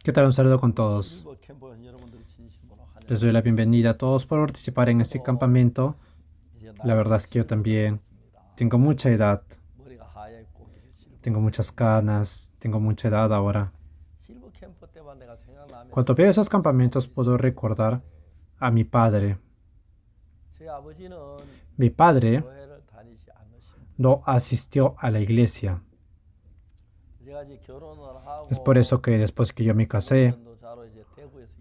¿Qué tal? Un saludo con todos. Les doy la bienvenida a todos por participar en este campamento. La verdad es que yo también tengo mucha edad, tengo muchas canas, tengo mucha edad ahora. Cuando veo esos campamentos puedo recordar a mi padre. Mi padre no asistió a la iglesia. Es por eso que después que yo me casé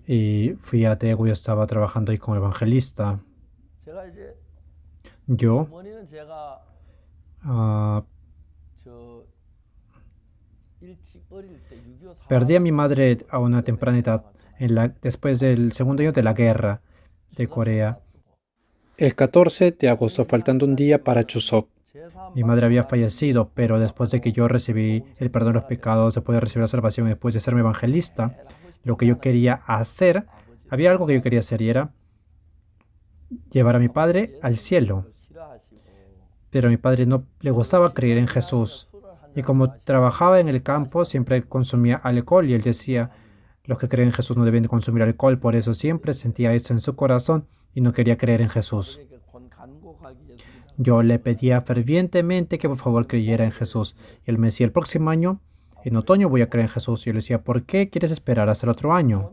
y fui a Daegu, yo estaba trabajando ahí como evangelista. Yo ah, perdí a mi madre a una temprana edad, después del segundo año de la guerra de Corea. El 14 de agosto, faltando un día para Chuseok. Mi madre había fallecido, pero después de que yo recibí el perdón de los pecados, después de recibir la salvación y después de serme evangelista, lo que yo quería hacer, había algo que yo quería hacer y era llevar a mi padre al cielo. Pero a mi padre no le gustaba creer en Jesús. Y como trabajaba en el campo, siempre consumía alcohol y él decía, los que creen en Jesús no deben de consumir alcohol, por eso siempre sentía eso en su corazón y no quería creer en Jesús. Yo le pedía fervientemente que por favor creyera en Jesús. Y él me decía, el próximo año, en otoño voy a creer en Jesús. Y yo le decía, ¿por qué quieres esperar hasta el otro año?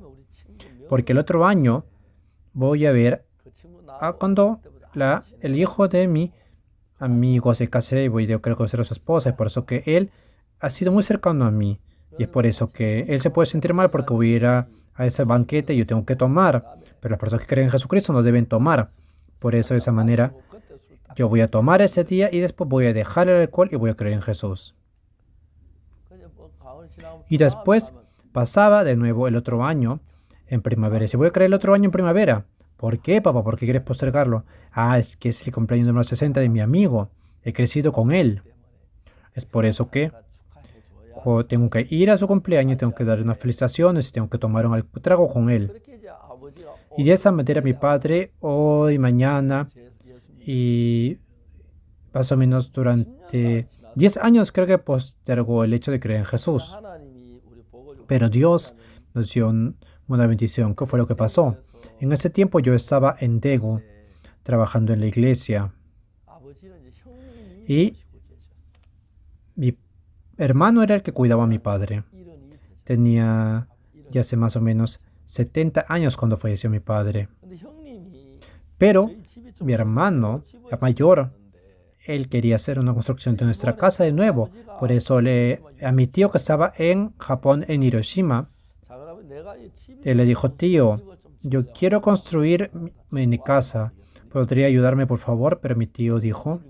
Porque el otro año voy a ver cuando el hijo de mi amigo se case y voy a querer conocer a su esposa. Es por eso que él ha sido muy cercano a mí. Y es por eso que él se puede sentir mal porque voy a ir a ese banquete y yo tengo que tomar. Pero las personas que creen en Jesucristo no deben tomar. Por eso de esa manera yo voy a tomar ese día y después voy a dejar el alcohol y voy a creer en Jesús. Y después pasaba de nuevo el otro año en primavera. Y si voy a creer el otro año en primavera. ¿Por qué, papá? ¿Por qué quieres postergarlo? Es que es el cumpleaños número 60 de mi amigo. He crecido con él. Es por eso que tengo que ir a su cumpleaños, tengo que darle unas felicitaciones y tengo que tomar un trago con él. Y de esa manera mi padre hoy, mañana y más o menos durante 10 años creo que postergó el hecho de creer en Jesús. Pero Dios nos dio una bendición. ¿Qué fue lo que pasó? En ese tiempo yo estaba en Daegu, trabajando en la iglesia. Y mi hermano era el que cuidaba a mi padre. Tenía ya hace más o menos 70 años cuando falleció mi padre. Pero mi hermano, la mayor, él quería hacer una construcción de nuestra casa de nuevo. Por eso a mi tío que estaba en Japón, en Hiroshima, él le dijo, tío, yo quiero construir mi casa. ¿Podría ayudarme, por favor? Pero mi tío dijo,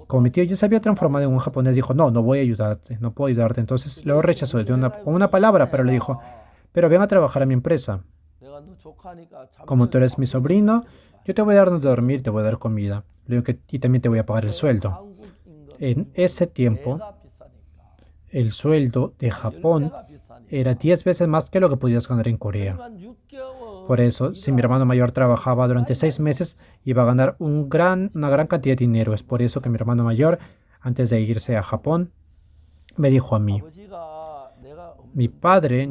como mi tío ya se había transformado en un japonés, dijo, no voy a ayudarte, no puedo ayudarte. Entonces lo rechazó con una palabra, pero le dijo, pero ven a trabajar a mi empresa. Como tú eres mi sobrino, yo te voy a dar donde dormir, te voy a dar comida. Y también te voy a pagar el sueldo. En ese tiempo, el sueldo de Japón era 10 veces más que lo que podías ganar en Corea. Por eso, si mi hermano mayor trabajaba durante 6 meses, iba a ganar una gran cantidad de dinero. Es por eso que mi hermano mayor, antes de irse a Japón, me dijo a mí, mi padre,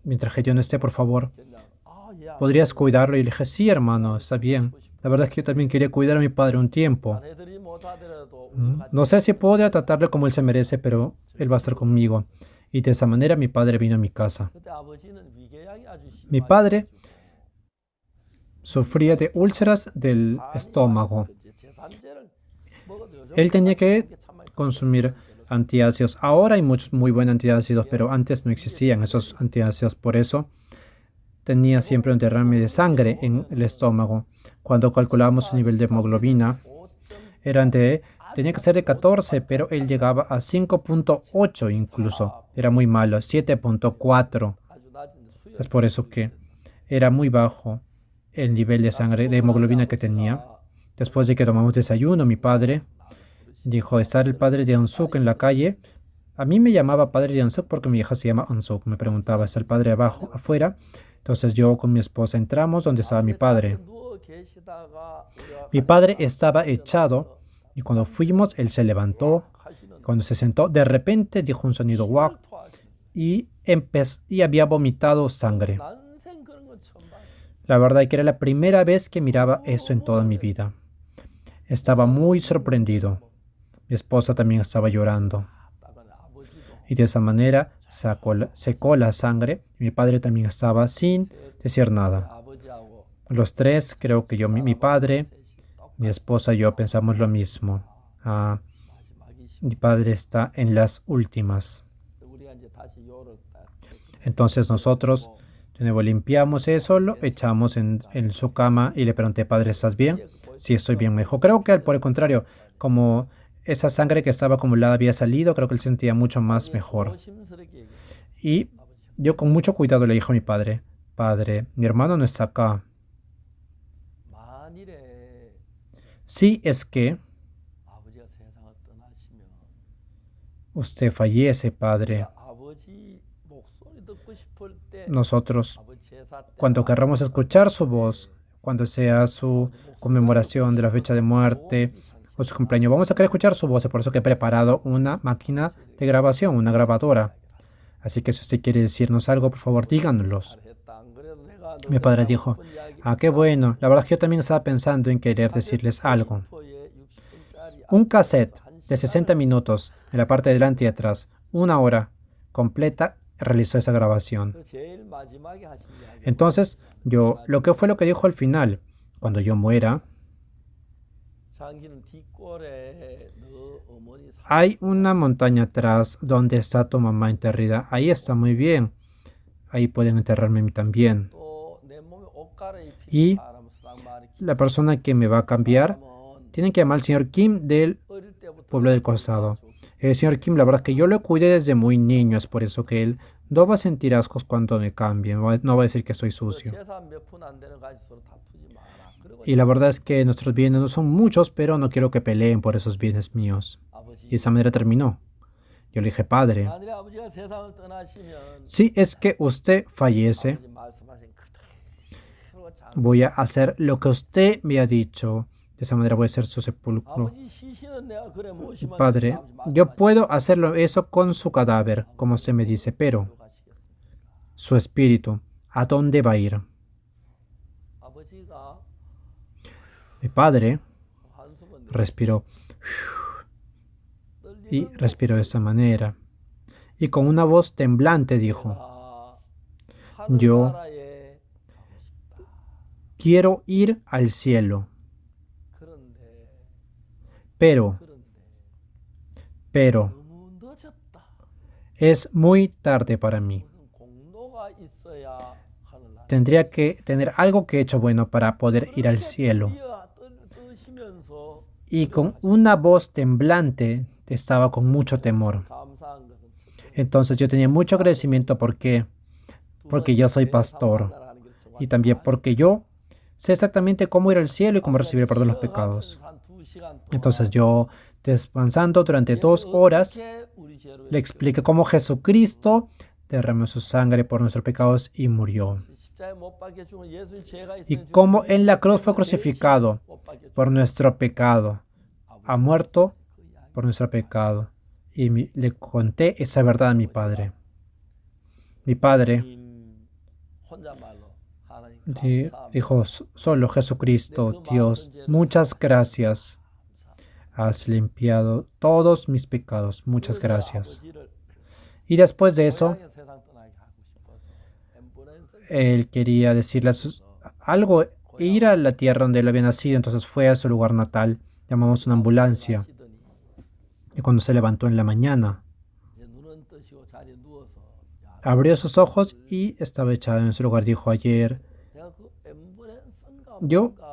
mientras que yo no esté, por favor, ¿podrías cuidarlo? Y le dije, sí, hermano, está bien. La verdad es que yo también quería cuidar a mi padre un tiempo. No sé si podría tratarlo como él se merece, pero él va a estar conmigo. Y de esa manera mi padre vino a mi casa. Mi padre sufría de úlceras del estómago. Él tenía que consumir antiácidos. Ahora hay muchos muy buenos antiácidos, pero antes no existían esos antiácidos. Por eso tenía siempre un derrame de sangre en el estómago. Cuando calculábamos su nivel de hemoglobina, tenía que ser de 14, pero él llegaba a 5.8 incluso. Era muy malo, 7.4. Es por eso que era muy bajo el nivel de sangre, de hemoglobina que tenía. Después de que tomamos desayuno, mi padre dijo, estar el padre de Ansuk en la calle. A mí me llamaba padre de Ansuk porque mi hija se llama Ansuk. Me preguntaba, ¿está el padre afuera? Entonces yo con mi esposa entramos donde estaba mi padre. Mi padre estaba echado y cuando fuimos, él se levantó. Cuando se sentó, de repente dijo un sonido guac y y había vomitado sangre. La verdad es que era la primera vez que miraba esto en toda mi vida. Estaba muy sorprendido. Mi esposa también estaba llorando. Y de esa manera secó la sangre. Y mi padre también estaba sin decir nada. Los tres, creo que mi padre, mi esposa y yo pensamos lo mismo. Mi padre está en las últimas. Entonces nosotros de nuevo limpiamos eso, lo echamos en su cama y le pregunté, padre, ¿estás bien? Sí, estoy bien, me dijo. Creo que por el contrario, como esa sangre que estaba acumulada había salido, creo que él se sentía mucho más mejor. Y yo con mucho cuidado le dije a mi padre, padre, mi hermano no está acá. Si es que usted fallece, padre, nosotros, cuando querramos escuchar su voz, cuando sea su conmemoración de la fecha de muerte o su cumpleaños, vamos a querer escuchar su voz. Es por eso que he preparado una máquina de grabación, una grabadora. Así que si usted quiere decirnos algo, por favor, díganoslos. Mi padre dijo, qué bueno. La verdad es que yo también estaba pensando en querer decirles algo. Un cassette de 60 minutos en la parte de delante y atrás, 1 hora completa, realizó esa grabación. Entonces, lo que dijo al final, cuando yo muera, hay una montaña atrás donde está tu mamá enterrada. Ahí está muy bien. Ahí pueden enterrarme a mí también. Y la persona que me va a cambiar, tienen que llamar al señor Kim del pueblo del costado. El señor Kim, la verdad es que yo lo cuidé desde muy niño, es por eso que él no va a sentir ascos cuando me cambien, no va a decir que estoy sucio. Y la verdad es que nuestros bienes no son muchos, pero no quiero que peleen por esos bienes míos. Y de esa manera terminó. Yo le dije, padre, si es que usted fallece, voy a hacer lo que usted me ha dicho. De esa manera voy a hacer su sepulcro. Padre, yo puedo hacerlo eso con su cadáver, como se me dice, pero su espíritu, ¿a dónde va a ir? Mi padre respiró y respiró de esa manera. Y con una voz temblante dijo, yo quiero ir al cielo. Pero es muy tarde para mí. Tendría que tener algo que he hecho bueno para poder ir al cielo. Y con una voz temblante estaba con mucho temor. Entonces yo tenía mucho agradecimiento porque yo soy pastor. Y también porque yo sé exactamente cómo ir al cielo y cómo recibir el perdón de los pecados. Entonces yo, descansando durante 2 horas, le expliqué cómo Jesucristo derramó su sangre por nuestros pecados y murió. Y cómo en la cruz fue crucificado por nuestro pecado. Ha muerto por nuestro pecado. Y le conté esa verdad a mi padre. Mi padre dijo, solo Jesucristo, Dios, muchas gracias. Has limpiado todos mis pecados. Muchas gracias. Y después de eso, él quería decirle algo, ir a la tierra donde él había nacido. Entonces fue a su lugar natal. Llamamos una ambulancia. Y cuando se levantó en la mañana, abrió sus ojos y estaba echado en su lugar. Dijo, ayer,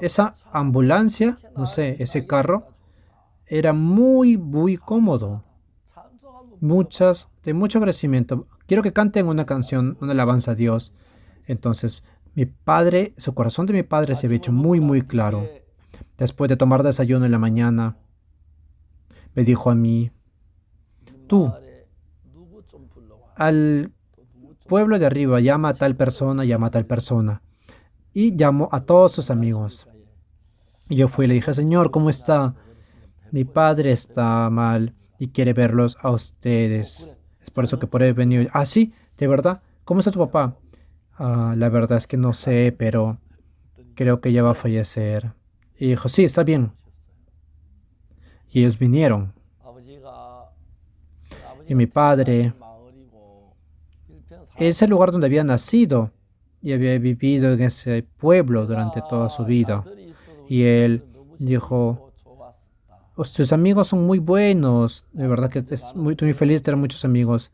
esa ambulancia, no sé, ese carro, era muy, muy cómodo. De mucho agradecimiento. Quiero que canten una canción, una alabanza a Dios. Entonces, su corazón de mi padre se había hecho muy, muy claro. Después de tomar desayuno en la mañana, me dijo a mí, tú, al pueblo de arriba, llama a tal persona, llama a tal persona. Y llamó a todos sus amigos. Y yo fui y le dije, Señor, ¿cómo está? Mi padre está mal y quiere verlos a ustedes. Es por eso que por ahí he venido. Ah, sí, de verdad. ¿Cómo está tu papá? La verdad es que no sé, pero creo que ya va a fallecer. Y dijo, sí, está bien. Y ellos vinieron. Y mi padre, es el lugar donde había nacido y había vivido en ese pueblo durante toda su vida. Y él dijo, tus amigos son muy buenos. De verdad que estoy muy feliz de tener muchos amigos.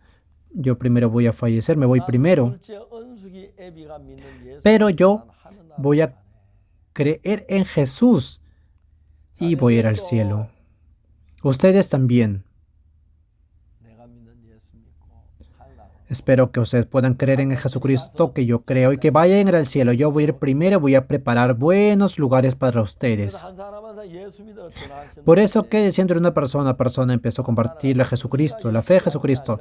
Yo primero voy a fallecer, me voy primero. Pero yo voy a creer en Jesús y voy a ir al cielo. Ustedes también. Espero que ustedes puedan creer en el Jesucristo que yo creo y que vayan a ir al cielo. Yo voy a ir primero, voy a preparar buenos lugares para ustedes. Por eso que siendo una persona a persona empezó a compartirle a Jesucristo, la fe de Jesucristo.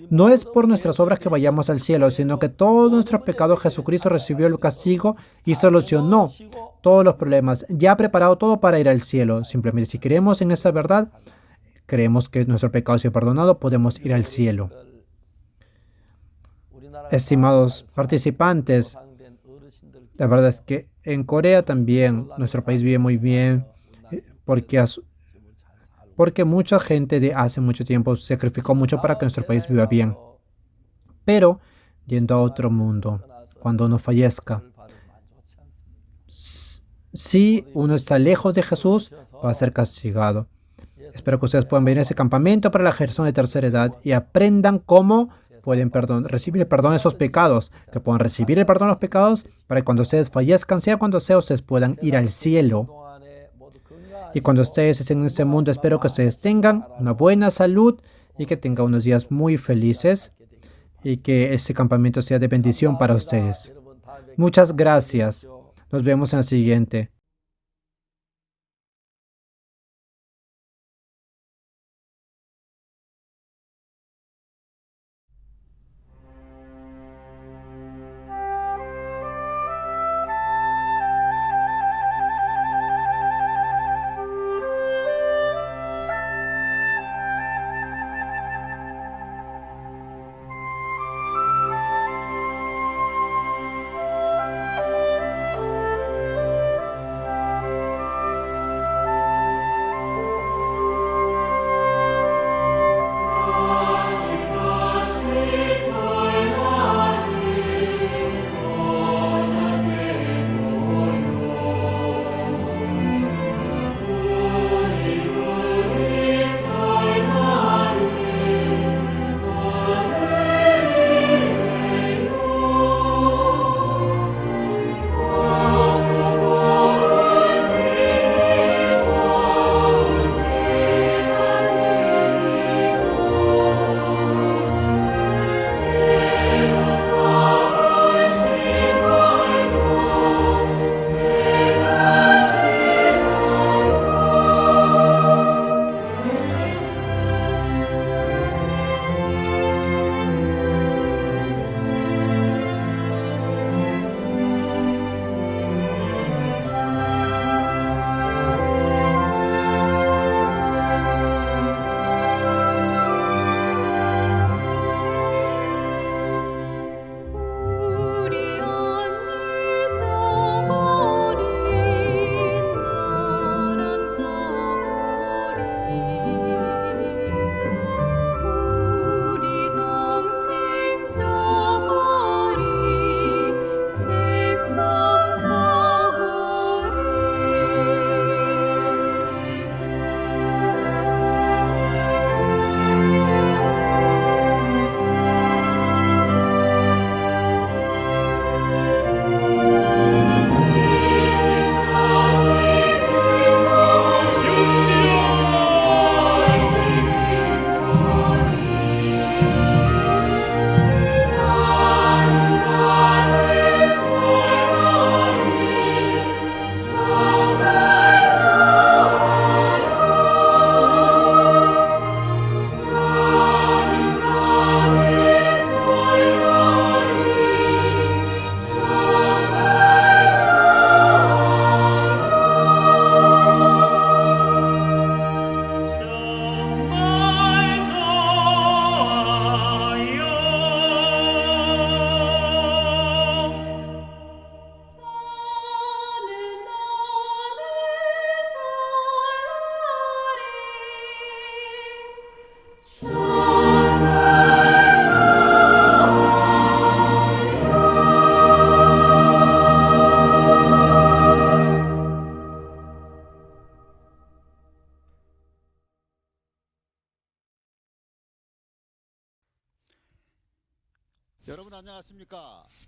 No es por nuestras obras que vayamos al cielo, sino que todos nuestros pecados Jesucristo recibió el castigo y solucionó todos los problemas. Ya ha preparado todo para ir al cielo. Simplemente si creemos en esa verdad, creemos que nuestro pecado ha sido perdonado, podemos ir al cielo. Estimados participantes, la verdad es que en Corea también nuestro país vive muy bien porque mucha gente de hace mucho tiempo sacrificó mucho para que nuestro país viva bien. Pero yendo a otro mundo, cuando uno fallezca, si uno está lejos de Jesús, va a ser castigado. Espero que ustedes puedan venir a ese campamento para la generación de tercera edad y aprendan cómo pueden recibir el perdón de esos pecados, que puedan recibir el perdón de los pecados para que cuando ustedes fallezcan, sea cuando sea, ustedes puedan ir al cielo. Y cuando ustedes estén en este mundo, espero que ustedes tengan una buena salud y que tengan unos días muy felices y que este campamento sea de bendición para ustedes. Muchas gracias. Nos vemos en la siguiente.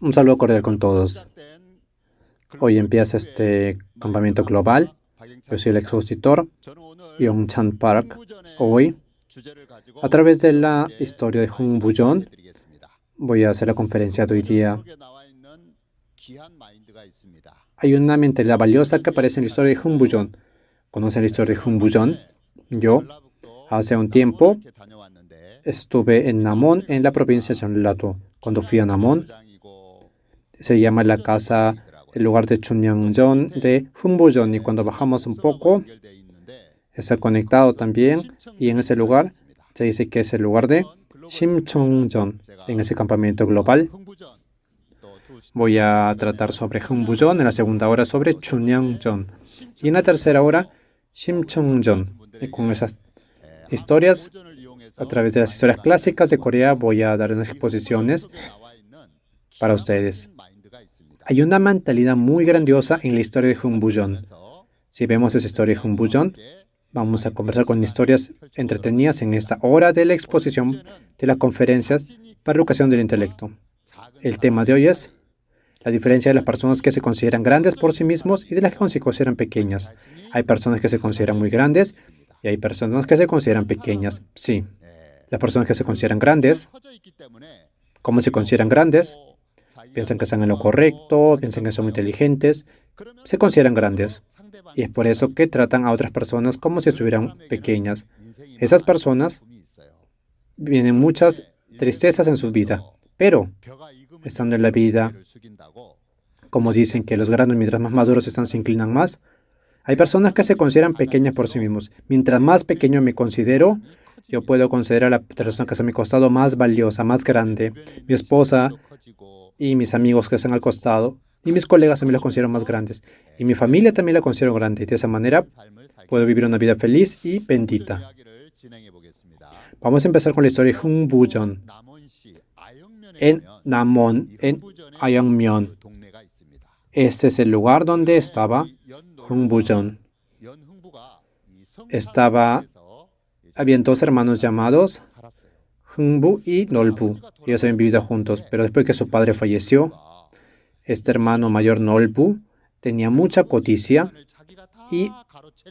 Un saludo cordial con todos. Hoy empieza este campamento global. Yo soy el expositor Yongchan Park. Hoy, a través de la historia de Hungbujeon, voy a hacer la conferencia de hoy día. Hay una mentalidad valiosa que aparece en la historia de Hungbujeon. ¿Conocen la historia de Hungbujeon? Yo, hace un tiempo, estuve en Namon, en la provincia de Jeollado. Cuando fui a Namon, se llama la casa, el lugar de Chunyeonjeon de Hungbujeon. Y cuando bajamos un poco, está conectado también. Y en ese lugar se dice que es el lugar de Simcheonjeon, en ese campamento global. Voy a tratar sobre Hungbujeon, en la segunda hora sobre Chunyeonjeon y en la tercera hora Simcheonjeon. Y con esas historias, a través de las historias clásicas de Corea, voy a dar unas exposiciones para ustedes. Hay una mentalidad muy grandiosa en la historia de Hungbujeon. Si vemos esa historia de Hungbujeon, vamos a conversar con historias entretenidas en esta hora de la exposición de las conferencias para educación del intelecto. El tema de hoy es la diferencia de las personas que se consideran grandes por sí mismos y de las que se consideran pequeñas. Hay personas que se consideran muy grandes y hay personas que se consideran pequeñas. Sí, las personas que se consideran grandes, ¿cómo se consideran grandes? Piensan que están en lo correcto, piensan que son inteligentes, se consideran grandes. Y es por eso que tratan a otras personas como si estuvieran pequeñas. Esas personas vienen muchas tristezas en su vida, pero estando en la vida, como dicen que los grandes mientras más maduros están se inclinan más, hay personas que se consideran pequeñas por sí mismos. Mientras más pequeño me considero, yo puedo considerar a la persona que está a mi costado más valiosa, más grande. Mi esposa y mis amigos que están al costado y mis colegas también los considero más grandes. Y mi familia también la considero grande. Y de esa manera puedo vivir una vida feliz y bendita. Vamos a empezar con la historia de Hungbujeon. En Namon, en Ayangmyeon. Este es el lugar donde estaba Hungbujeon. Habían dos hermanos llamados Hungbu y Nolbu. Ellos habían vivido juntos, pero después que su padre falleció, este hermano mayor Nolbu tenía mucha codicia y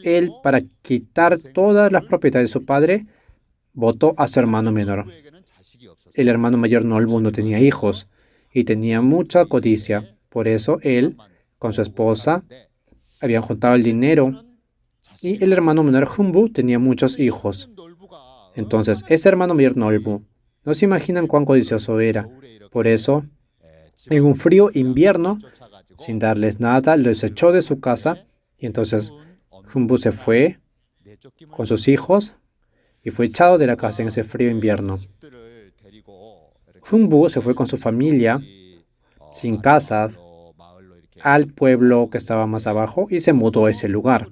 él, para quitar todas las propiedades de su padre, votó a su hermano menor. El hermano mayor Nolbu no tenía hijos y tenía mucha codicia. Por eso él, con su esposa, habían juntado el dinero y el hermano menor Hungbu tenía muchos hijos. Entonces, ese hermano mayor Nolbu, no se imaginan cuán codicioso era. Por eso, en un frío invierno, sin darles nada, los echó de su casa y entonces Hungbu se fue con sus hijos y fue echado de la casa en ese frío invierno. Hungbu se fue con su familia, sin casas, al pueblo que estaba más abajo y se mudó a ese lugar.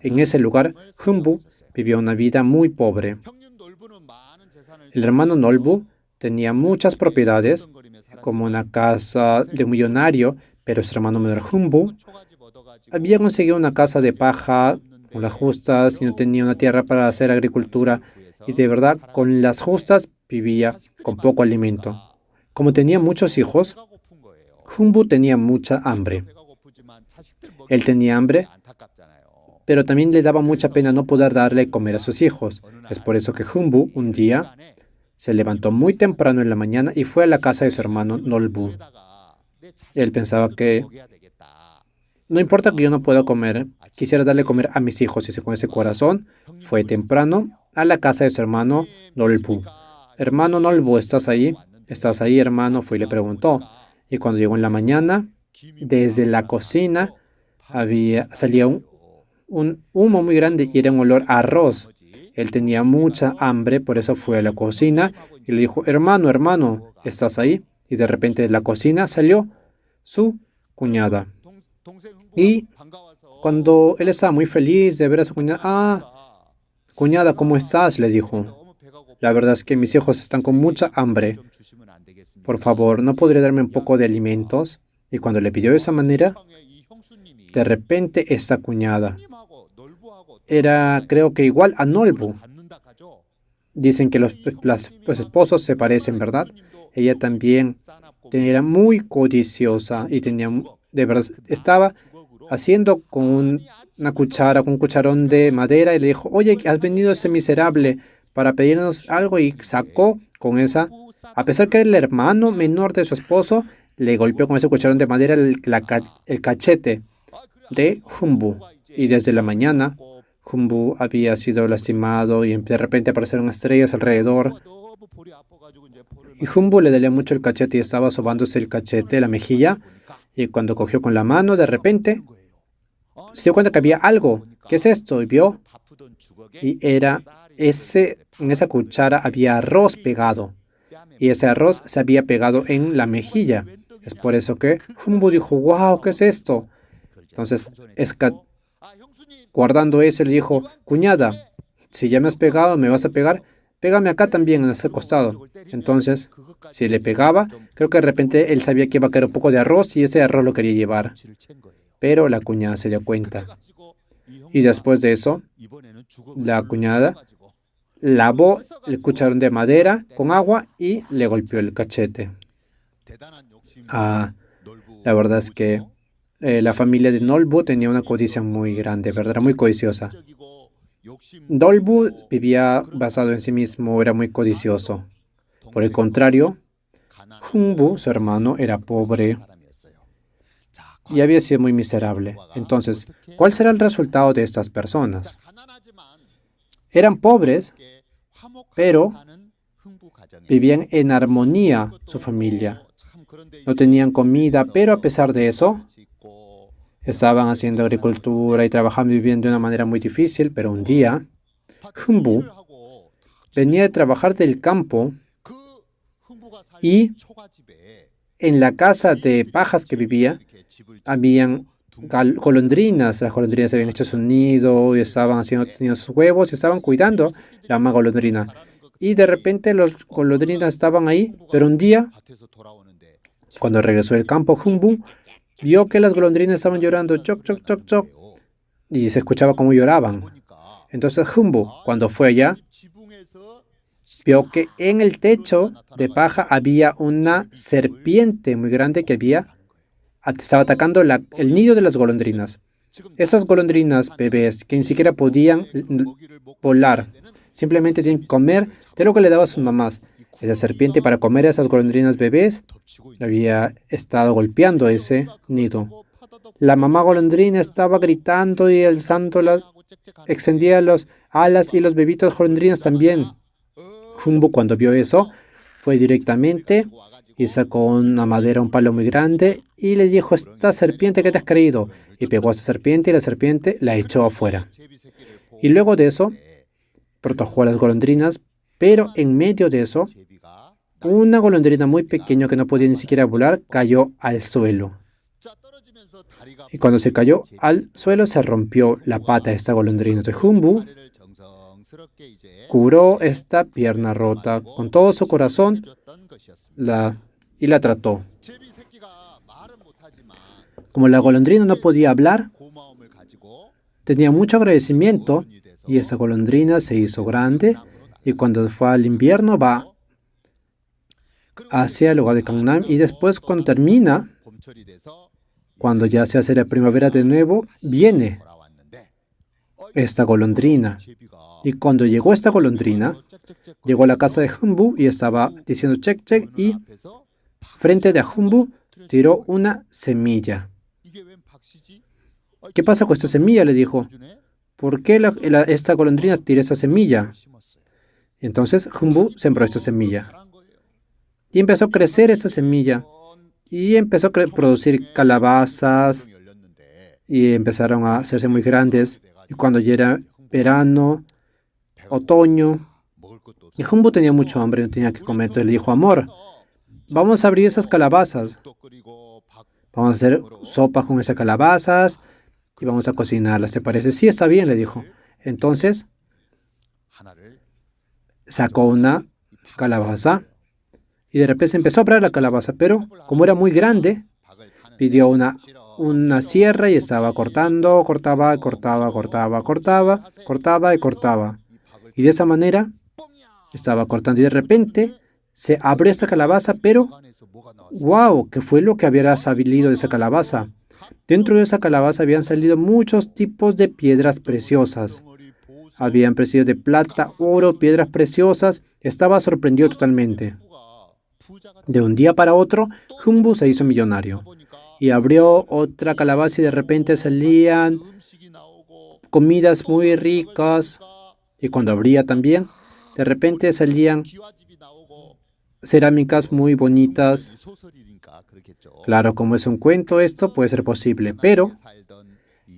En ese lugar, Hungbu vivió una vida muy pobre. El hermano Nolbu tenía muchas propiedades, como una casa de un millonario, pero su hermano menor Hungbu había conseguido una casa de paja con las justas y no tenía una tierra para hacer agricultura. Y de verdad, con las justas vivía con poco alimento. Como tenía muchos hijos, Hungbu tenía mucha hambre. Él tenía hambre, pero también le daba mucha pena no poder darle comer a sus hijos. Es por eso que Hungbu un día se levantó muy temprano en la mañana y fue a la casa de su hermano Nolbu. Él pensaba que no importa que yo no pueda comer, quisiera darle comer a mis hijos. Y con ese corazón fue temprano a la casa de su hermano Nolbu. Hermano Nolbu, ¿estás ahí? ¿Estás ahí, hermano? Fue y le preguntó. Y cuando llegó en la mañana, desde la cocina salía un humo muy grande y era un olor a arroz. Él tenía mucha hambre, por eso fue a la cocina y le dijo, hermano, ¿estás ahí? Y de repente de la cocina salió su cuñada. Y cuando él estaba muy feliz de ver a su cuñada, cuñada, ¿cómo estás?, le dijo. La verdad es que mis hijos están con mucha hambre. Por favor, ¿no podría darme un poco de alimentos? Y cuando le pidió de esa manera, de repente esta cuñada era, creo que igual a Nolbu. Dicen que los esposos se parecen, ¿verdad? Ella también era muy codiciosa y de verdad, estaba haciendo con una cuchara, con un cucharón de madera y le dijo, oye, has venido ese miserable para pedirnos algo y sacó con esa, a pesar que era el hermano menor de su esposo, le golpeó con ese cucharón de madera el cachete de Humbu. Y desde la mañana, Humbu había sido lastimado y de repente aparecieron estrellas alrededor. Y Humbu le dolía mucho el cachete y estaba sobándose el cachete, la mejilla. Y cuando cogió con la mano, de repente se dio cuenta que había algo. ¿Qué es esto? Y vio. Y en esa cuchara había arroz pegado. Y ese arroz se había pegado en la mejilla. Es por eso que Humbu dijo, wow, ¿qué es esto? Entonces, guardando eso, le dijo, cuñada, si ya me has pegado, me vas a pegar, pégame acá también, en ese costado. Entonces, si le pegaba, creo que de repente él sabía que iba a caer un poco de arroz y ese arroz lo quería llevar. Pero la cuñada se dio cuenta. Y después de eso, la cuñada lavó el cucharón de madera con agua y le golpeó el cachete. Ah, la verdad es que la familia de Nolbu tenía una codicia muy grande, ¿verdad? Era muy codiciosa. Nolbu vivía basado en sí mismo, era muy codicioso. Por el contrario, Humbu, su hermano, era pobre y había sido muy miserable. Entonces, ¿cuál será el resultado de estas personas? Eran pobres, pero vivían en armonía su familia. No tenían comida, pero a pesar de eso, estaban haciendo agricultura y trabajando y viviendo de una manera muy difícil. Pero un día, Humbu venía de trabajar del campo y en la casa de pajas que vivía, habían golondrinas. Las golondrinas habían hecho su nido y teniendo sus huevos y estaban cuidando la mamá golondrina. Y de repente los golondrinas estaban ahí, pero un día, cuando regresó del campo, Humbu vio que las golondrinas estaban llorando, choc, choc, choc, choc, y se escuchaba cómo lloraban. Entonces Humbu, cuando fue allá, vio que en el techo de paja había una serpiente muy grande que estaba atacando el nido de las golondrinas. Esas golondrinas bebés que ni siquiera podían volar, simplemente tienen que comer de lo que le daban sus mamás. Esa serpiente, para comer a esas golondrinas bebés, había estado golpeando ese nido. La mamá golondrina estaba gritando y extendía las alas y los bebitos golondrinas también. Humbu, cuando vio eso, fue directamente y sacó una madera, un palo muy grande y le dijo, esta serpiente, ¿qué te has creído? Y pegó a esa serpiente y la serpiente la echó afuera. Y luego de eso, protegió a las golondrinas, pero en medio de eso, una golondrina muy pequeña que no podía ni siquiera volar cayó al suelo. Y cuando se cayó al suelo, se rompió la pata de esta golondrina. Entonces Humbu curó esta pierna rota con todo su corazón y la trató. Como la golondrina no podía hablar, tenía mucho agradecimiento y esa golondrina se hizo grande y cuando fue al invierno va hacia el lugar de Gangnam y después cuando termina, cuando ya se hace la primavera de nuevo, viene esta golondrina. Y cuando llegó esta golondrina, llegó a la casa de Humbu y estaba diciendo check, check, y frente de Humbu tiró una semilla. ¿Qué pasa con esta semilla?, le dijo. ¿Por qué esta golondrina tira esa semilla? Entonces Humbu sembró esta semilla. Y empezó a crecer esta semilla. Y empezó a producir calabazas. Y empezaron a hacerse muy grandes. Y cuando ya era verano, otoño, y Humbu tenía mucho hambre, no tenía que comer. Entonces le dijo, amor, vamos a abrir esas calabazas. Vamos a hacer sopa con esas calabazas y vamos a cocinarlas. ¿Te parece? Sí, está bien, le dijo. Entonces sacó una calabaza y de repente empezó a abrir la calabaza, pero como era muy grande, pidió una sierra y estaba cortando, cortaba. Y de esa manera Estaba cortando y de repente se abrió esta calabaza, pero ¡wow! ¿Qué fue lo que había salido de esa calabaza? Dentro de esa calabaza habían salido muchos tipos de piedras preciosas. Habían precios de plata, oro, piedras preciosas. Estaba sorprendido totalmente. De un día para otro, Humbu se hizo millonario. Y abrió otra calabaza y de repente salían comidas muy ricas. Y cuando abría también, de repente salían cerámicas muy bonitas. Claro, como es un cuento, esto puede ser posible, pero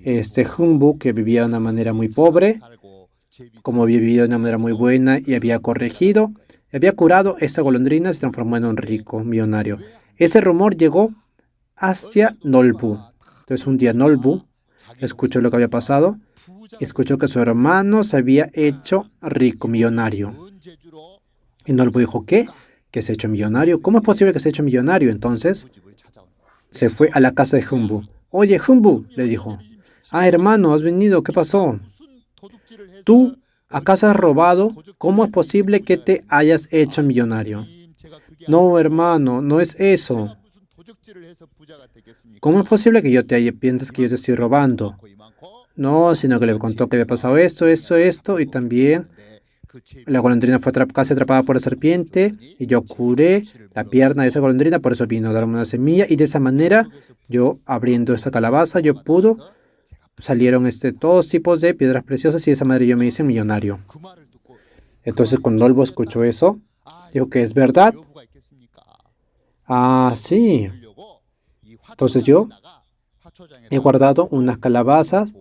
este Humbu, que vivía de una manera muy pobre, como había vivido de una manera muy buena y había corregido, había curado esta golondrina, se transformó en un rico millonario. Ese rumor llegó hacia Nolbu. Entonces un día Nolbu escuchó lo que había pasado, escuchó que su hermano se había hecho rico, millonario. Y Nolbu dijo, ¿qué? ¿Que se ha hecho millonario? ¿Cómo es posible que se ha hecho millonario? Entonces se fue a la casa de Humbu. Oye, Humbu, le dijo. Ah, hermano, has venido, ¿qué pasó? ¿Tú acaso has robado? ¿Cómo es posible que te hayas hecho millonario? No, hermano, no es eso. ¿Cómo es posible que pienses que yo te estoy robando? No, sino que le contó que había pasado esto, y también la golondrina fue casi atrapada por la serpiente, y yo curé la pierna de esa golondrina, por eso vino a darme una semilla, y de esa manera, yo abriendo esa calabaza, salieron todos tipos de piedras preciosas, y de esa manera yo me hice millonario. Entonces cuando Nolbu escuchó eso, dijo que es verdad. Ah, sí. Entonces yo he guardado unas calabazas,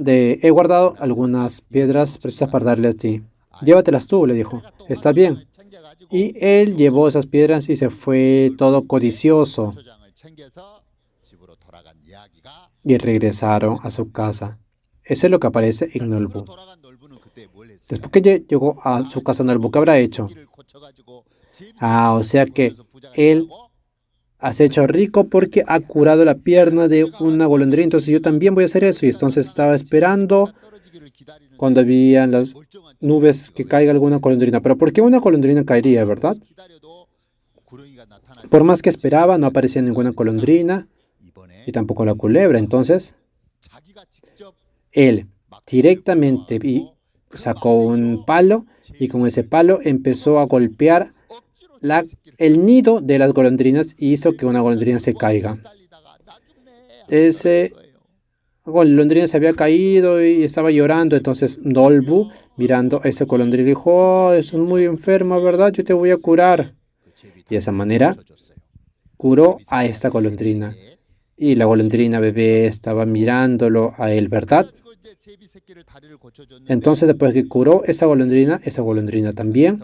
he guardado algunas piedras preciosas para darle a ti. Llévatelas tú, le dijo. Está bien. Y él llevó esas piedras y se fue todo codicioso. Y regresaron a su casa. Eso es lo que aparece en Nolbu. Después que llegó a su casa Nolbu, ¿qué habrá hecho? Ah, o sea que él se ha hecho rico porque ha curado la pierna de una golondrina. Entonces yo también voy a hacer eso. Y entonces estaba esperando cuando habían las nubes que caiga alguna golondrina. Pero ¿por qué una golondrina caería, verdad? Por más que esperaba, no aparecía ninguna golondrina y tampoco la culebra. Entonces, él directamente sacó un palo y con ese palo empezó a golpear el nido de las golondrinas y hizo que una golondrina se caiga. Ese golondrina se había caído y estaba llorando. Entonces Nolbu, mirando a ese golondrina, dijo, oh, es muy enferma, ¿verdad? Yo te voy a curar. Y de esa manera curó a esta golondrina. Y la golondrina bebé estaba mirándolo a él, ¿verdad? Entonces después que curó esa golondrina también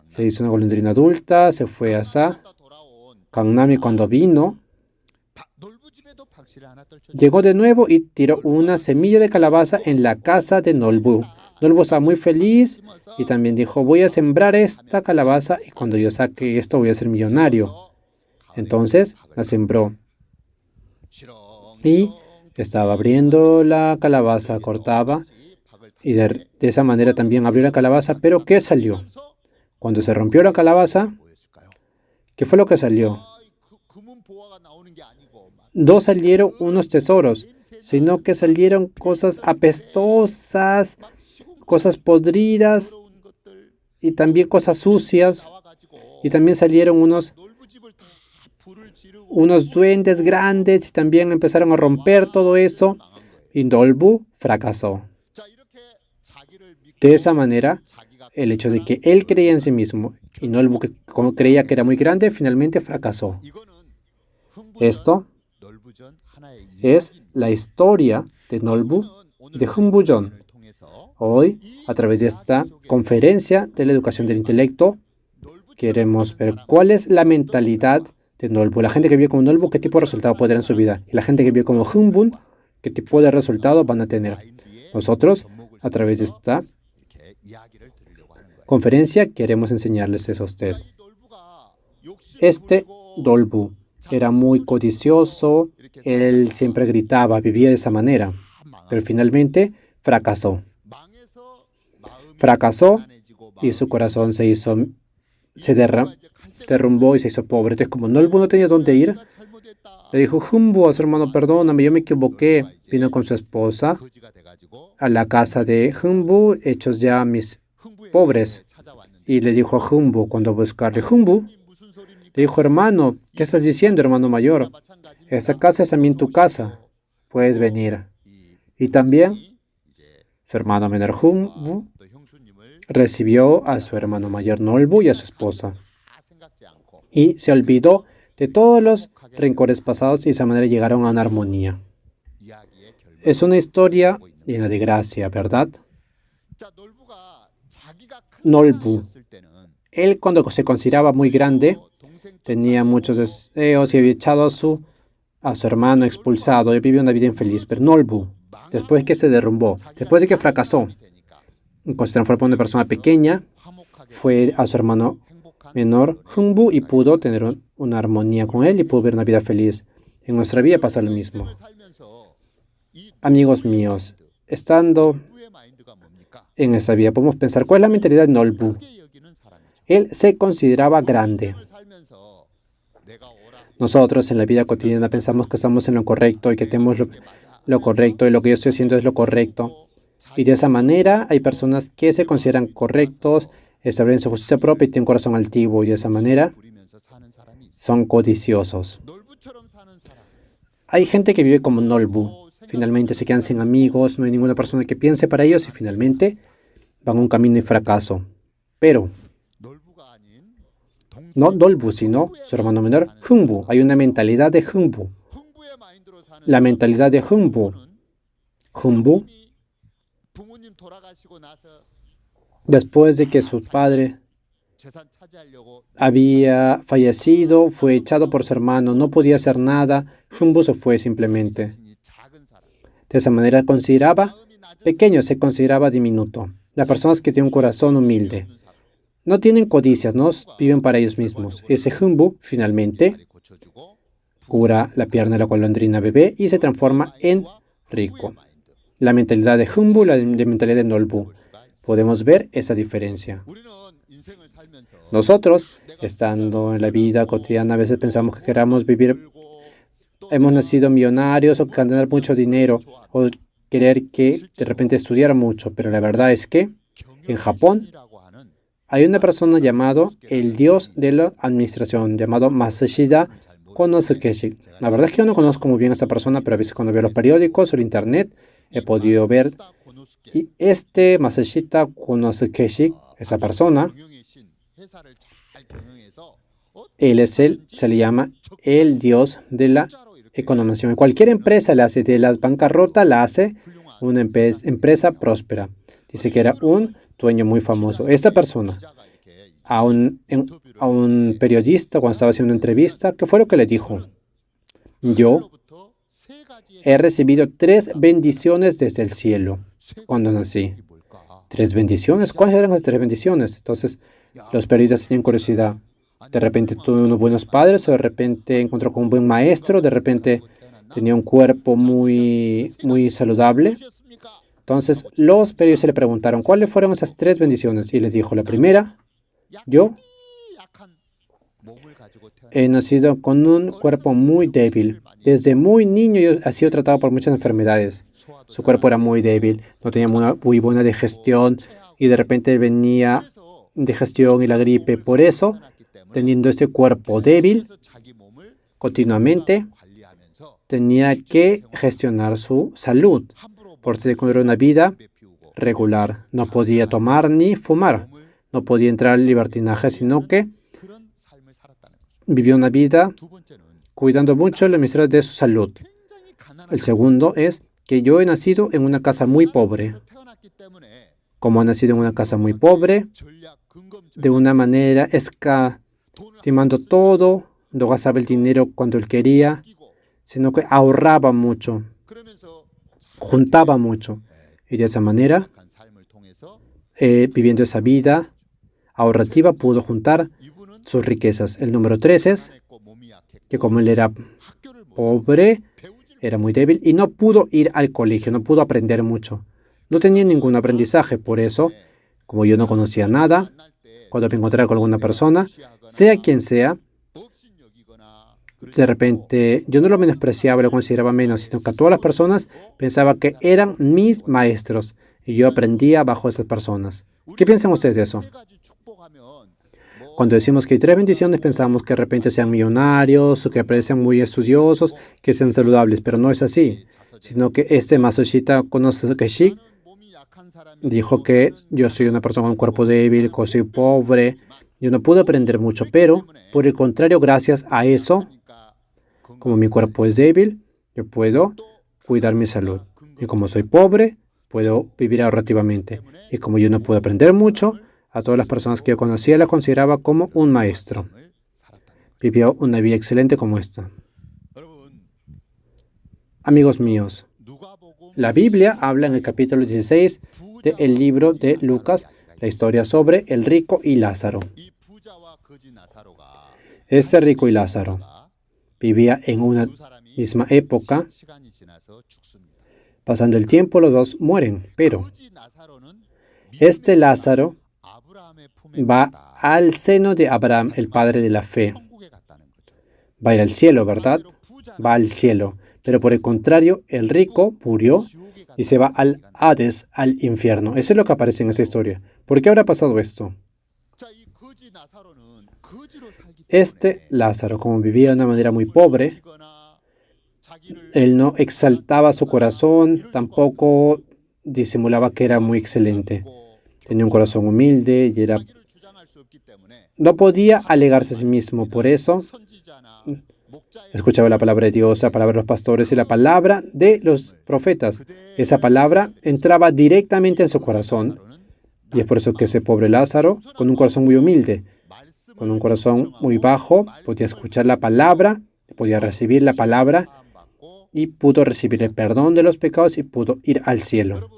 se hizo una golondrina adulta, se fue a Gangnam, cuando vino, llegó de nuevo y tiró una semilla de calabaza en la casa de Nolbu. Nolbu estaba muy feliz y también dijo, voy a sembrar esta calabaza y cuando yo saque esto voy a ser millonario. Entonces la sembró y estaba abriendo la calabaza, cortaba y de esa manera también abrió la calabaza, pero ¿qué salió? Cuando se rompió la calabaza, ¿qué fue lo que salió? No salieron unos tesoros, sino que salieron cosas apestosas, cosas podridas y también cosas sucias. Y también salieron unos duendes grandes y también empezaron a romper todo eso. Y Nolbu fracasó. De esa manera, el hecho de que él creía en sí mismo y Nolbu que creía que era muy grande, finalmente fracasó. Esto es la historia de Nolbu y de Humbujeon. Hoy, a través de esta conferencia de la educación del intelecto, queremos ver cuál es la mentalidad de Nolbu. La gente que vive como Nolbu, qué tipo de resultado puede tener en su vida. Y la gente que vive como Humbu, qué tipo de resultado van a tener. Nosotros, a través de esta conferencia, queremos enseñarles eso a usted. Nolbu era muy codicioso, él siempre gritaba, vivía de esa manera, pero finalmente fracasó. Fracasó y su corazón derrumbó y se hizo pobre. Entonces, como Nolbu no tenía dónde ir, le dijo Humbu a su hermano, perdóname, yo me equivoqué. Vino con su esposa a la casa de Humbu, hechos ya mis pobres. Y le dijo a Humbu, cuando buscarle, Humbu, le dijo, hermano, ¿qué estás diciendo, hermano mayor? Esta casa es también tu casa. Puedes venir. Y también su hermano menor Humbu recibió a su hermano mayor Nolbu y a su esposa. Y se olvidó de todos los rencores pasados y de esa manera llegaron a una armonía. Es una historia llena de gracia, ¿verdad? Nolbu. Él, cuando se consideraba muy grande, tenía muchos deseos y había echado a su hermano expulsado y vivió una vida infeliz. Pero Nolbu, después de que se derrumbó, después de que fracasó, se transformó en una persona pequeña, fue a su hermano menor, Humbu, y pudo tener una armonía con él y pudo vivir una vida feliz. En nuestra vida pasa lo mismo. Amigos míos, estando en esa vida, podemos pensar, ¿cuál es la mentalidad de Nolbu? Él se consideraba grande. Nosotros en la vida cotidiana pensamos que estamos en lo correcto y que tenemos lo correcto y lo que yo estoy haciendo es lo correcto. Y de esa manera hay personas que se consideran correctos, establecen su justicia propia y tienen un corazón altivo y de esa manera son codiciosos. Hay gente que vive como Nolbu. Finalmente se quedan sin amigos, no hay ninguna persona que piense para ellos y finalmente van a un camino de fracaso. Pero no Nolbu, sino su hermano menor, Humbu. Hay una mentalidad de Humbu. La mentalidad de Humbu. Humbu, después de que su padre había fallecido, fue echado por su hermano, no podía hacer nada, Humbu se fue simplemente. De esa manera consideraba pequeño, se consideraba diminuto. Las personas que tienen un corazón humilde no tienen codicias, no viven para ellos mismos. Ese Humbu finalmente cura la pierna de la golondrina bebé y se transforma en rico. La mentalidad de Humbu, la mentalidad de Nolbu. Podemos ver esa diferencia. Nosotros, estando en la vida cotidiana, a veces pensamos que queramos vivir, hemos nacido millonarios o ganar mucho dinero o querer que de repente estudiar mucho, pero la verdad es que en Japón hay una persona llamado el dios de la administración, llamado Masashida Konosukeshi. La verdad es que yo no conozco muy bien a esa persona, pero a veces cuando veo los periódicos o el internet he podido ver. Y este Masashida Konosukeshi, esa persona, se le llama el dios de la economía. En cualquier empresa la hace, de la bancarrota la hace una empresa próspera. Dice que era un dueño muy famoso. Esta persona, a un periodista, cuando estaba haciendo una entrevista, ¿qué fue lo que le dijo? Yo he recibido 3 bendiciones desde el cielo cuando nací. 3 bendiciones. ¿Cuáles eran las 3 bendiciones? Entonces, los periodistas tienen curiosidad. De repente tuvo unos buenos padres, o de repente encontró con un buen maestro, de repente tenía un cuerpo muy saludable. Entonces, los periodistas le preguntaron, ¿cuáles fueron esas 3 bendiciones? Y le dijo, la primera, yo he nacido con un cuerpo muy débil. Desde muy niño yo he sido tratado por muchas enfermedades. Su cuerpo era muy débil, no tenía muy buena digestión y de repente venía digestión y la gripe. Por eso, teniendo este cuerpo débil, continuamente tenía que gestionar su salud. Por eso encontró una vida regular. No podía tomar ni fumar. No podía entrar al libertinaje, sino que vivió una vida cuidando mucho el ministerio de su salud. El segundo es que yo he nacido en una casa muy pobre. Como he nacido en una casa muy pobre, de una manera escatimando todo, no gastaba el dinero cuando él quería, sino que ahorraba mucho, juntaba mucho. Y de esa manera, viviendo esa vida ahorrativa, pudo juntar sus riquezas. El número 3 es que como él era pobre, era muy débil y no pudo ir al colegio, no pudo aprender mucho. No tenía ningún aprendizaje, por eso Como yo no conocía nada, cuando me encontraba con alguna persona, sea quien sea, de repente yo no lo menospreciaba, lo consideraba menos, sino que a todas las personas pensaba que eran mis maestros y yo aprendía bajo esas personas. ¿Qué piensan ustedes de eso? Cuando decimos que hay 3 bendiciones, pensamos que de repente sean millonarios o que sean muy estudiosos, que sean saludables, pero no es así, sino que este Masashita Konosuke dijo que yo soy una persona con un cuerpo débil, que soy pobre, yo no pude aprender mucho, pero por el contrario, gracias a eso, como mi cuerpo es débil, yo puedo cuidar mi salud. Y como soy pobre, puedo vivir ahorrativamente. Y como yo no pude aprender mucho, a todas las personas que yo conocía las consideraba como un maestro. Vivió una vida excelente como esta. Amigos míos, la Biblia habla en el capítulo 16 del libro de Lucas, la historia sobre el rico y Lázaro. Este rico y Lázaro vivía en una misma época. Pasando el tiempo, los dos mueren, pero este Lázaro va al seno de Abraham, el padre de la fe. Va a ir al cielo, ¿verdad? Va al cielo. Pero por el contrario, el rico murió y se va al Hades, al infierno. Eso es lo que aparece en esa historia. ¿Por qué habrá pasado esto? Este Lázaro, como vivía de una manera muy pobre, él no exaltaba su corazón, tampoco disimulaba que era muy excelente. Tenía un corazón humilde y no podía alegarse a sí mismo. Por eso escuchaba la palabra de Dios, la palabra de los pastores y la palabra de los profetas. Esa palabra entraba directamente en su corazón. Y es por eso que ese pobre Lázaro, con un corazón muy humilde, con un corazón muy bajo, podía escuchar la palabra, podía recibir la palabra y pudo recibir el perdón de los pecados y pudo ir al cielo.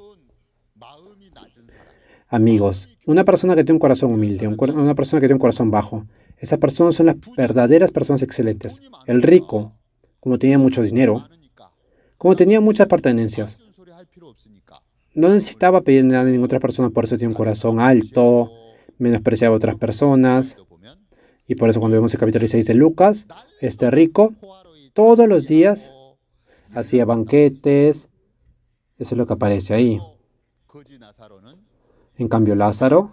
Amigos, una persona que tiene un corazón humilde, una persona que tiene un corazón bajo, esas personas son las verdaderas personas excelentes. El rico, como tenía mucho dinero, como tenía muchas pertenencias, no necesitaba pedir nada a ninguna otra persona, por eso tiene un corazón alto, menospreciaba a otras personas. Y por eso cuando vemos el capítulo 6 de Lucas, este rico todos los días hacía banquetes. Eso es lo que aparece ahí. En cambio, Lázaro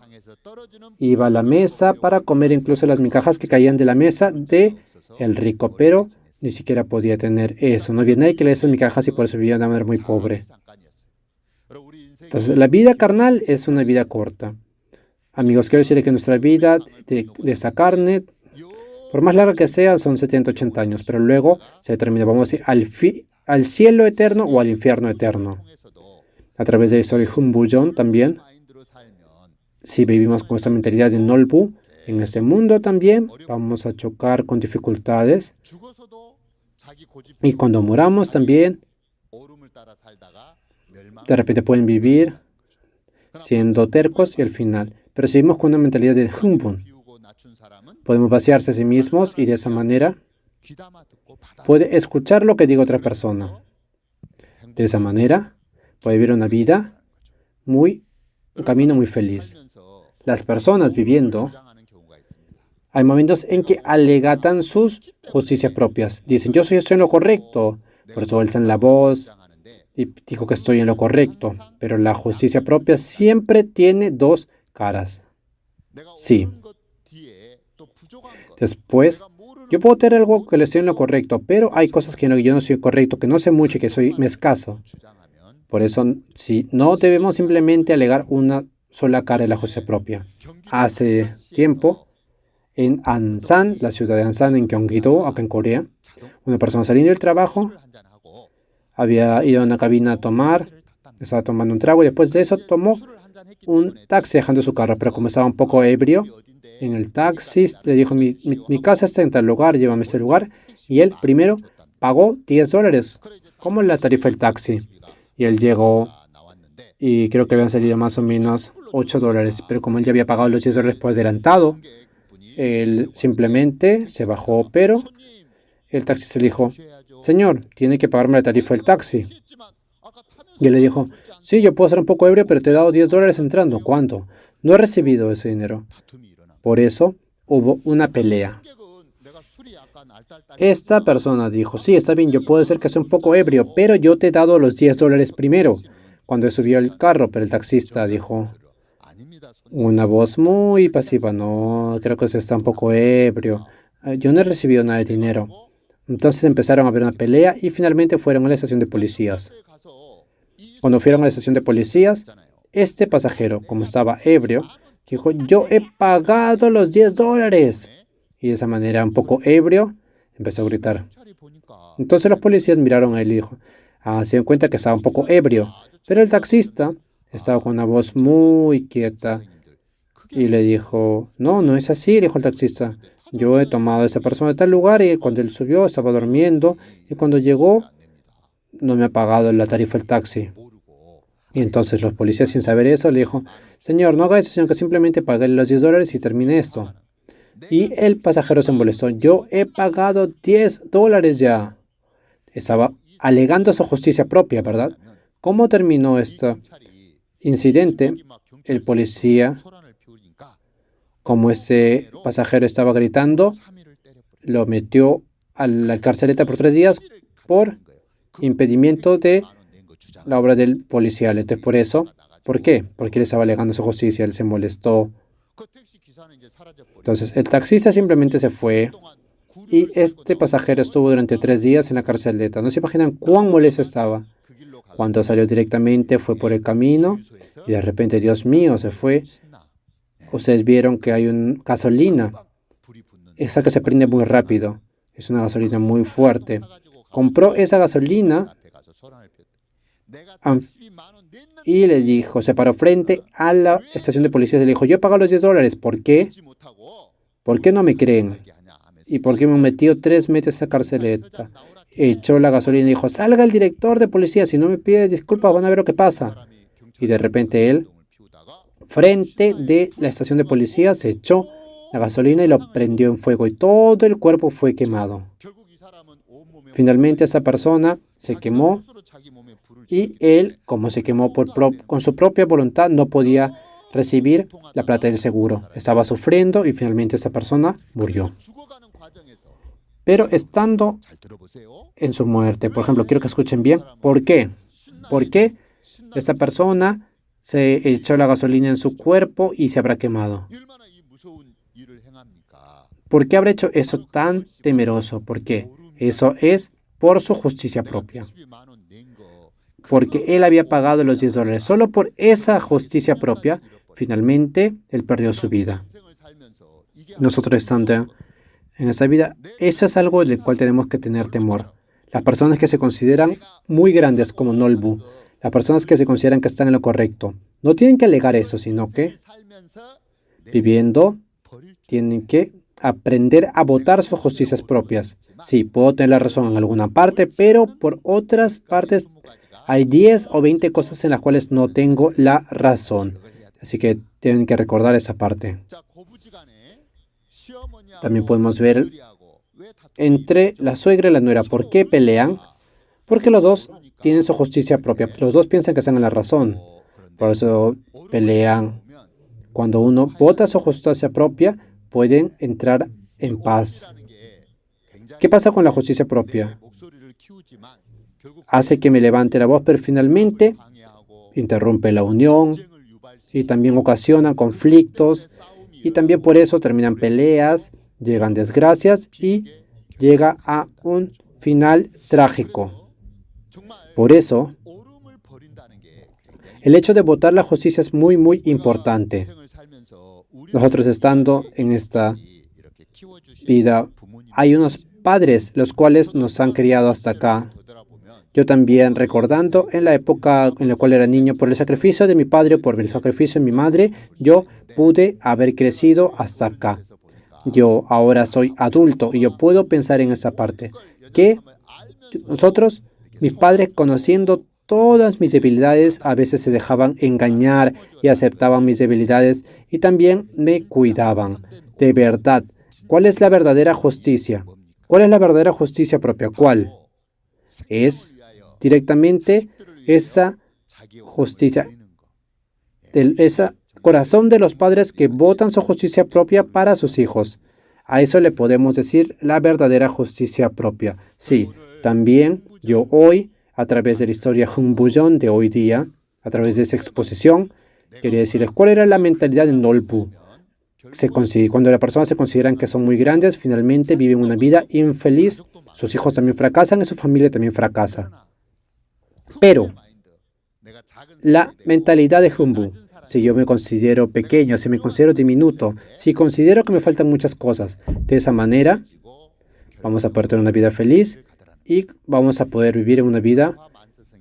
iba a la mesa para comer incluso las migajas que caían de la mesa de el rico, pero ni siquiera podía tener eso. No había nadie que le dé esas migajas y por eso vivía de una manera muy pobre. Entonces, la vida carnal es una vida corta. Amigos, quiero decir que nuestra vida de esta carne, por más larga que sea, son 70, 80 años, pero luego se termina, vamos a decir, al cielo eterno o al infierno eterno. A través de Sori Humbuyon también, si vivimos con esta mentalidad de Nolbu, en este mundo también vamos a chocar con dificultades. Y cuando moramos también, de repente pueden vivir siendo tercos y al final. Pero si vivimos con una mentalidad de Humbun, podemos vaciarse a sí mismos y de esa manera puede escuchar lo que diga otra persona. De esa manera puede vivir una vida un camino muy feliz. Las personas viviendo, hay momentos en que alegatan sus justicias propias. Dicen, yo estoy en lo correcto, por eso alzan la voz y digo que estoy en lo correcto. Pero la justicia propia siempre tiene dos caras. Sí. Después, yo puedo tener algo que le estoy en lo correcto, pero hay cosas que yo no soy correcto, que no sé mucho y que me escaso. Por eso, si no debemos simplemente alegar una sola cara de la justicia propia. Hace tiempo, en Ansan, la ciudad de Ansan, en Gyeonggi-do, acá en Corea, una persona saliendo del trabajo, había ido a una cabina a tomar, estaba tomando un trago y después de eso tomó un taxi dejando su carro, pero como estaba un poco ebrio, en el taxi le dijo, mi casa está en tal lugar, llévame a este lugar, y él primero pagó $10, como la tarifa del taxi, y él llegó y creo que habían salido más o menos $8, pero como él ya había pagado los $10 por adelantado, él simplemente se bajó, pero el taxista le dijo, señor, tiene que pagarme la tarifa del taxi. Y él le dijo, sí, yo puedo ser un poco ebrio, pero te he dado $10 entrando. ¿Cuánto? no he recibido ese dinero. Por eso hubo una pelea. Esta persona dijo, sí, está bien, yo puedo ser que sea un poco ebrio, pero yo te he dado los $10 primero, cuando subió al carro. Pero el taxista dijo, una voz muy pasiva, no, creo que usted está un poco ebrio. Yo no he recibido nada de dinero. Entonces empezaron a haber una pelea y finalmente fueron a la estación de policías. Cuando fueron a la estación de policías, este pasajero, como estaba ebrio, dijo, yo he pagado los $10. Y de esa manera, un poco ebrio, empezó a gritar. Entonces los policías miraron a él y dijo, se dieron cuenta que estaba un poco ebrio. Pero el taxista estaba con una voz muy quieta y le dijo, no, no es así, le dijo el taxista. Yo he tomado a esta persona de tal lugar y cuando él subió estaba durmiendo y cuando llegó no me ha pagado la tarifa del taxi. Y entonces los policías, sin saber eso, le dijo, señor, no haga eso, sino que simplemente pague los $10 y termine esto. Y el pasajero se molestó. Yo he pagado $10 ya. Estaba alegando su justicia propia, ¿verdad? ¿Cómo terminó este incidente? El policía, como este pasajero estaba gritando, lo metió a la carceleta por 3 días por impedimento de la obra del policial. Entonces, por eso, ¿por qué? Porque él estaba alegando su justicia, él se molestó. Entonces, el taxista simplemente se fue y este pasajero estuvo durante 3 días en la carceleta. No se imaginan cuán molesto estaba. Cuando salió directamente, fue por el camino y de repente, Dios mío, se fue. Ustedes vieron que hay una gasolina. Esa que se prende muy rápido. Es una gasolina muy fuerte. Compró esa gasolina y le dijo, se paró frente a la estación de policía y le dijo, yo he pagado los $10. ¿Por qué? ¿Por qué no me creen? ¿Y por qué me han metido 3 meses a carceleta? Echó la gasolina y dijo, salga el director de policía, si no me pide disculpas van a ver lo que pasa. Y de repente él, frente de la estación de policía, se echó la gasolina y lo prendió en fuego y todo el cuerpo fue quemado. Finalmente esa persona se quemó y él, como se quemó con su propia voluntad, no podía recibir la plata del seguro. Estaba sufriendo y finalmente esta persona murió. Pero estando en su muerte, por ejemplo, quiero que escuchen bien, ¿por qué? ¿Por qué esta persona se echó la gasolina en su cuerpo y se habrá quemado? ¿Por qué habrá hecho eso tan temeroso? ¿Por qué? Eso es por su justicia propia. Porque él había pagado los $10. Solo por esa justicia propia, finalmente, él perdió su vida. Nosotros estando en esta vida, eso es algo del cual tenemos que tener temor. Las personas que se consideran muy grandes como Nolbu, las personas que se consideran que están en lo correcto, no tienen que alegar eso, sino que viviendo tienen que aprender a votar sus justicias propias. Sí, puedo tener la razón en alguna parte, pero por otras partes hay 10 o 20 cosas en las cuales no tengo la razón. Así que tienen que recordar esa parte. También podemos ver entre la suegra y la nuera. ¿Por qué pelean? Porque los dos tienen su justicia propia. Los dos piensan que están en la razón. Por eso pelean. Cuando uno vota su justicia propia, pueden entrar en paz. ¿Qué pasa con la justicia propia? Hace que me levante la voz, pero finalmente interrumpe la unión y también ocasiona conflictos y también por eso terminan peleas, llegan desgracias y llega a un final trágico. Por eso, el hecho de votar la justicia es muy, muy importante. Nosotros estando en esta vida, hay unos padres los cuales nos han criado hasta acá. Yo también recordando en la época en la cual era niño, por el sacrificio de mi padre, por el sacrificio de mi madre, yo pude haber crecido hasta acá. Yo ahora soy adulto y yo puedo pensar en esa parte. Que nosotros, mis padres, conociendo todas mis debilidades, a veces se dejaban engañar y aceptaban mis debilidades y también me cuidaban. De verdad, ¿cuál es la verdadera justicia? ¿Cuál es la verdadera justicia propia? ¿Cuál? Es directamente esa justicia, esa corazón de los padres que votan su justicia propia para sus hijos. A eso le podemos decir la verdadera justicia propia. Sí, también yo hoy, a través de la historia Humbuyon de hoy día, a través de esa exposición, quería decirles cuál era la mentalidad de Nolbu. Cuando las personas se consideran que son muy grandes, finalmente viven una vida infeliz, sus hijos también fracasan y su familia también fracasa. Pero la mentalidad de Humbu, si yo me considero pequeño, si me considero diminuto, si considero que me faltan muchas cosas, de esa manera vamos a poder tener una vida feliz y vamos a poder vivir en una vida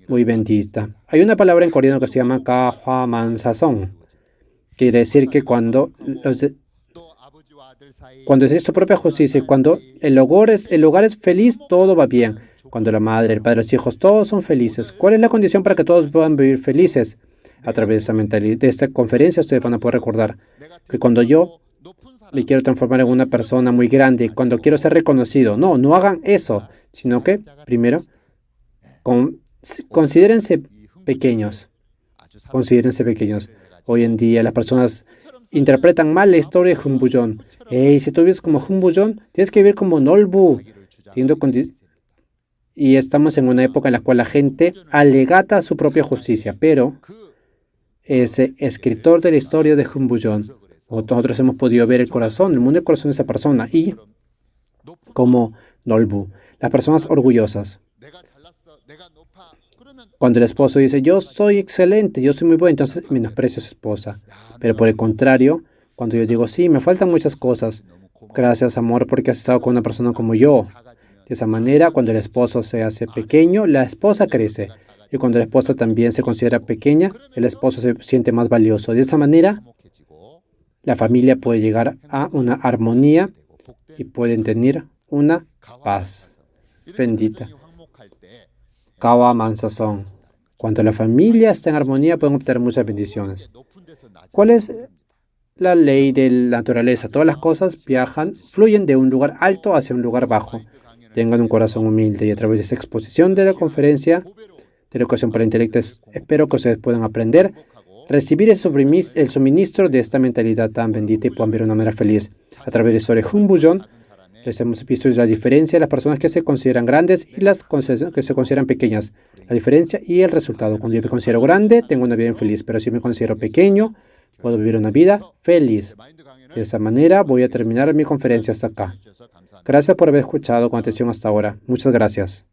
muy bendita. Hay una palabra en coreano que se llama Kahwamansason. Quiere decir que cuando existe su propia justicia, cuando el hogar es feliz, todo va bien. Cuando la madre, el padre, los hijos, todos son felices. ¿Cuál es la condición para que todos puedan vivir felices? A través de esa mentalidad, de esta conferencia, ustedes van a poder recordar que cuando yo me quiero transformar en una persona muy grande, cuando quiero ser reconocido, no hagan eso, sino que primero considérense pequeños. Considérense pequeños. Hoy en día las personas interpretan mal la historia de Humbuyon. Si tú vives como Humbuyon, tienes que vivir como Nolbu. Y estamos en una época en la cual la gente alegata su propia justicia, pero ese escritor de la historia de Humbuyon, nosotros hemos podido ver el mundo del corazón de esa persona, y como Nolbu, las personas orgullosas. Cuando el esposo dice, yo soy excelente, yo soy muy bueno, entonces menosprecia a su esposa. Pero por el contrario, cuando yo digo, sí, me faltan muchas cosas, gracias amor porque has estado con una persona como yo. De esa manera, cuando el esposo se hace pequeño, la esposa crece. Y cuando la esposa también se considera pequeña, el esposo se siente más valioso. De esa manera, la familia puede llegar a una armonía y pueden tener una paz bendita. Kahwamansason. Cuando la familia está en armonía, pueden obtener muchas bendiciones. ¿Cuál es la ley de la naturaleza? Todas las cosas fluyen de un lugar alto hacia un lugar bajo. Tengan un corazón humilde, y a través de esa exposición de la conferencia de la educación para intelectos, espero que ustedes puedan aprender, recibir el suministro de esta mentalidad tan bendita y puedan vivir de una manera feliz. A través de la historia de Humbuyon, les hemos visto la diferencia de las personas que se consideran grandes y las que se consideran pequeñas. La diferencia y el resultado. Cuando yo me considero grande, tengo una vida infeliz, pero si me considero pequeño, puedo vivir una vida feliz. De esa manera voy a terminar mi conferencia hasta acá. Gracias por haber escuchado con atención hasta ahora. Muchas gracias.